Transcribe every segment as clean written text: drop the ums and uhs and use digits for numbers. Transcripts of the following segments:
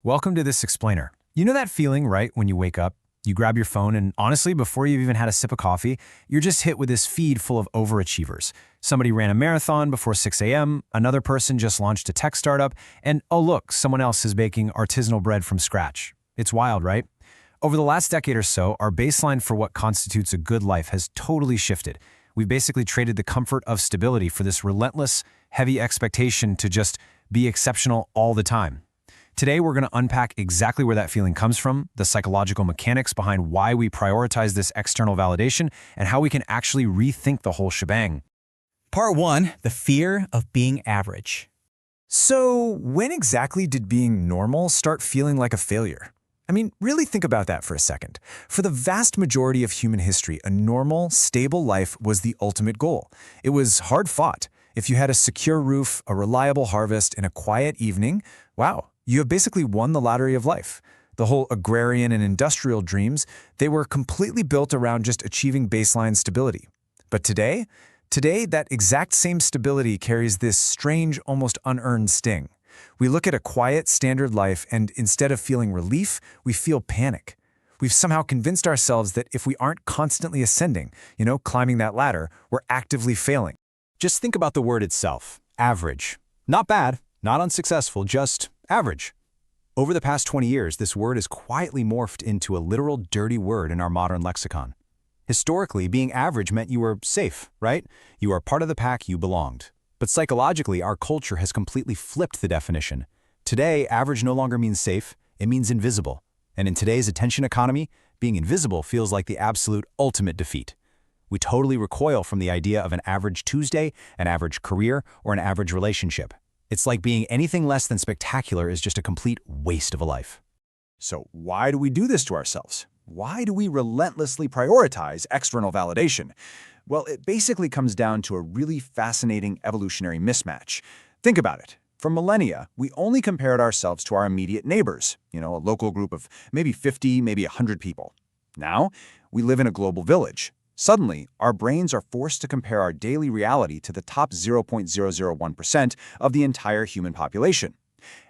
Welcome to This Explainer. You know that feeling, right, when you wake up, you grab your phone, and honestly, before you've even had a sip of coffee, you're just hit with this feed full of overachievers. Somebody ran a marathon before 6 a.m., another person just launched a tech startup, and oh look, someone else is baking artisanal bread from scratch. It's wild, right? Over the last decade or so, our baseline for what constitutes a good life has totally shifted. We've basically traded the comfort of stability for this relentless, heavy expectation to just be exceptional all the time. Today, we're going to unpack exactly where that feeling comes from, the psychological mechanics behind why we prioritize this external validation, and how we can actually rethink the whole shebang. Part 1, the fear of being average. So, when exactly did being normal start feeling like a failure? I mean, really think about that for a second. For the vast majority of human history, a normal, stable life was the ultimate goal. It was hard-fought. If you had a secure roof, a reliable harvest, and a quiet evening, wow, you have basically won the lottery of life. The whole agrarian and industrial dreams, they were completely built around just achieving baseline stability. But today, that exact same stability carries this strange, almost unearned sting. We look at a quiet, standard life, and instead of feeling relief, we feel panic. We've somehow convinced ourselves that if we aren't constantly ascending, climbing that ladder, we're actively failing. Just think about the word itself, average. Not bad, not unsuccessful, just average. Over the past 20 years, this word has quietly morphed into a literal dirty word in our modern lexicon. Historically, being average meant you were safe, right? You are part of the pack, you belonged. But psychologically, our culture has completely flipped the definition. Today, average no longer means safe, it means invisible. And in today's attention economy, being invisible feels like the absolute ultimate defeat. We totally recoil from the idea of an average Tuesday, an average career, or an average relationship. It's like being anything less than spectacular is just a complete waste of a life. So why do we do this to ourselves? Why do we relentlessly prioritize external validation? Well, it basically comes down to a really fascinating evolutionary mismatch. Think about it. For millennia, we only compared ourselves to our immediate neighbors, a local group of maybe 50, maybe 100 people. Now, we live in a global village. Suddenly, our brains are forced to compare our daily reality to the top 0.001% of the entire human population.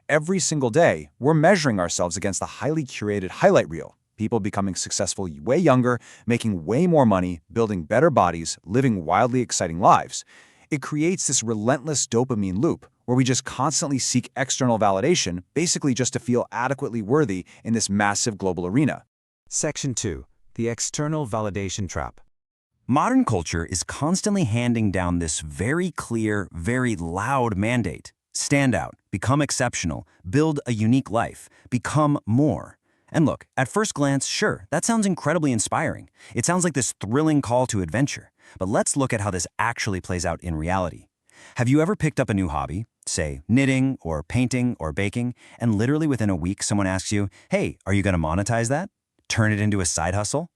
Every single day, we're measuring ourselves against the highly curated highlight reel. People becoming successful way younger, making way more money, building better bodies, living wildly exciting lives. It creates this relentless dopamine loop where we just constantly seek external validation, basically just to feel adequately worthy in this massive global arena. Section 2. The external validation trap. Modern culture is constantly handing down this very clear, very loud mandate. Stand out, become exceptional, build a unique life, become more. And look, at first glance, sure, that sounds incredibly inspiring. It sounds like this thrilling call to adventure. But let's look at how this actually plays out in reality. Have you ever picked up a new hobby, say knitting or painting or baking, and literally within a week someone asks you, hey, are you going to monetize that? Turn it into a side hustle?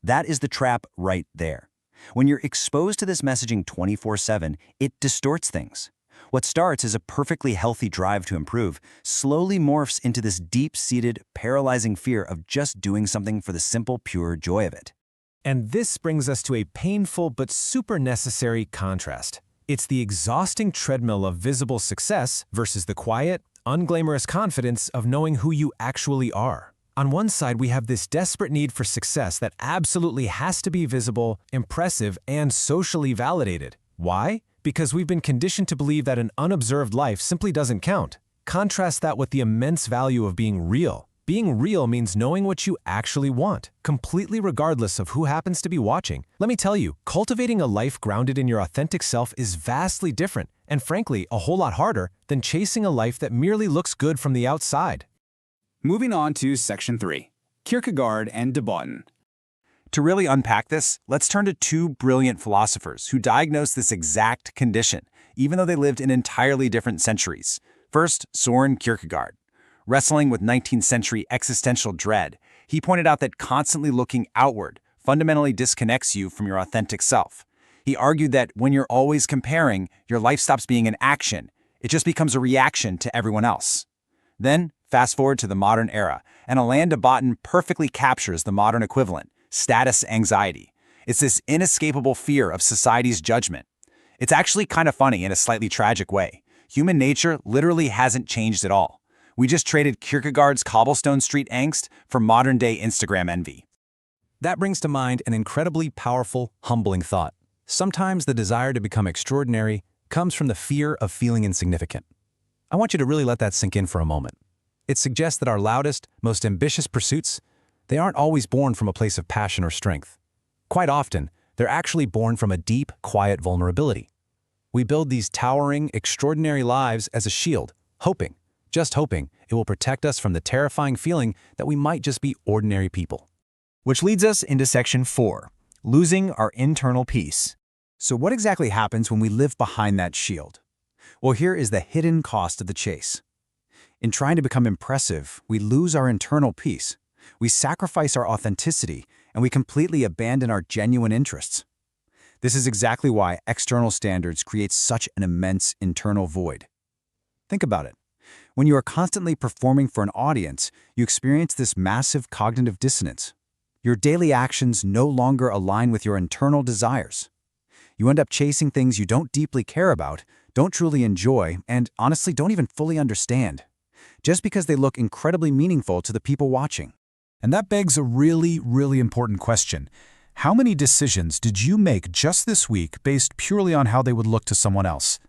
That is the trap right there. When you're exposed to this messaging 24/7, it distorts things. What starts as a perfectly healthy drive to improve slowly morphs into this deep-seated, paralyzing fear of just doing something for the simple, pure joy of it. And this brings us to a painful but super necessary contrast. It's the exhausting treadmill of visible success versus the quiet, unglamorous confidence of knowing who you actually are. On one side, we have this desperate need for success that absolutely has to be visible, impressive, and socially validated. Why? Because we've been conditioned to believe that an unobserved life simply doesn't count. Contrast that with the immense value of being real. Being real means knowing what you actually want, completely regardless of who happens to be watching. Let me tell you, cultivating a life grounded in your authentic self is vastly different, and frankly, a whole lot harder than chasing a life that merely looks good from the outside. Moving on to Section 3, Kierkegaard and de Botton. To really unpack this, let's turn to two brilliant philosophers who diagnosed this exact condition, even though they lived in entirely different centuries. First, Søren Kierkegaard. Wrestling with 19th century existential dread, he pointed out that constantly looking outward fundamentally disconnects you from your authentic self. He argued that when you're always comparing, your life stops being an action. It just becomes a reaction to everyone else. Then, fast forward to the modern era, and Alain de Botton perfectly captures the modern equivalent, status anxiety. It's this inescapable fear of society's judgment. It's actually kind of funny in a slightly tragic way. Human nature literally hasn't changed at all. We just traded Kierkegaard's cobblestone street angst for modern-day Instagram envy. That brings to mind an incredibly powerful, humbling thought. Sometimes the desire to become extraordinary comes from the fear of feeling insignificant. I want you to really let that sink in for a moment. It suggests that our loudest, most ambitious pursuits, they aren't always born from a place of passion or strength. Quite often, they're actually born from a deep, quiet vulnerability. We build these towering, extraordinary lives as a shield, hoping, just hoping, it will protect us from the terrifying feeling that we might just be ordinary people. Which leads us into Section 4, losing our internal peace. So what exactly happens when we live behind that shield? Well, here is the hidden cost of the chase. In trying to become impressive, we lose our internal peace. We sacrifice our authenticity, and we completely abandon our genuine interests. This is exactly why external standards create such an immense internal void. Think about it. When you are constantly performing for an audience, you experience this massive cognitive dissonance. Your daily actions no longer align with your internal desires. You end up chasing things you don't deeply care about, don't truly enjoy, and honestly don't even fully understand, just because they look incredibly meaningful to the people watching. And that begs a really, really important question. How many decisions did you make just this week based purely on how they would look to someone else?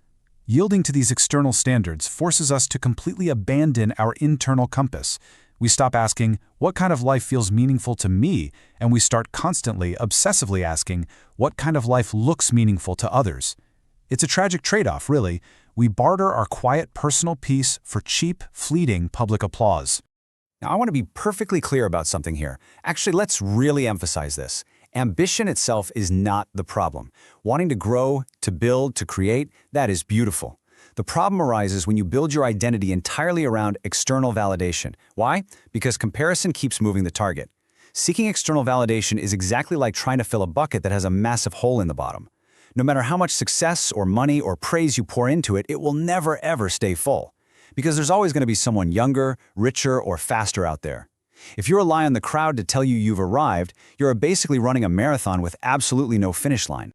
Yielding to these external standards forces us to completely abandon our internal compass. We stop asking, what kind of life feels meaningful to me? And we start constantly, obsessively asking, what kind of life looks meaningful to others? It's a tragic trade-off, really. We barter our quiet personal peace for cheap, fleeting public applause. Now, I want to be perfectly clear about something here. Actually, let's really emphasize this. Ambition itself is not the problem. Wanting to grow, to build, to create, that is beautiful. The problem arises when you build your identity entirely around external validation. Why? Because comparison keeps moving the target. Seeking external validation is exactly like trying to fill a bucket that has a massive hole in the bottom. No matter how much success or money or praise you pour into it, it will never ever stay full. Because there's always going to be someone younger, richer, or faster out there. If you rely on the crowd to tell you you've arrived, you're basically running a marathon with absolutely no finish line.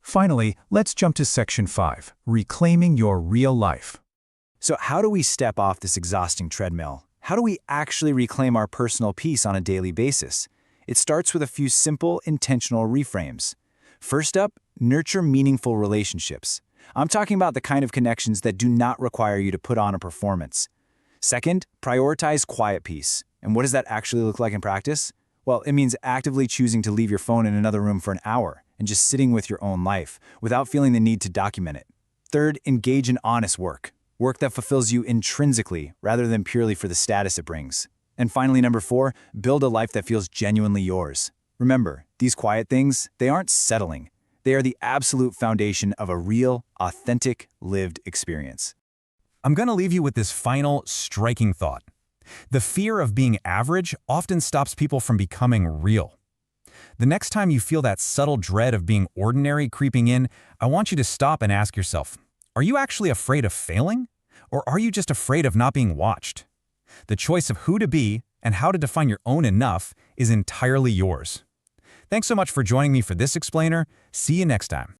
Finally, let's jump to Section 5, reclaiming your real life. So how do we step off this exhausting treadmill? How do we actually reclaim our personal peace on a daily basis? It starts with a few simple, intentional reframes. First up, nurture meaningful relationships. I'm talking about the kind of connections that do not require you to put on a performance. Second, prioritize quiet peace. And what does that actually look like in practice? Well, it means actively choosing to leave your phone in another room for an hour and just sitting with your own life without feeling the need to document it. Third, engage in honest work. Work that fulfills you intrinsically rather than purely for the status it brings. And finally, number 4, build a life that feels genuinely yours. Remember, these quiet things, they aren't settling. They are the absolute foundation of a real, authentic, lived experience. I'm going to leave you with this final, striking thought. The fear of being average often stops people from becoming real. The next time you feel that subtle dread of being ordinary creeping in, I want you to stop and ask yourself, are you actually afraid of failing? Or are you just afraid of not being watched? The choice of who to be and how to define your own enough is entirely yours. Thanks so much for joining me for this explainer. See you next time.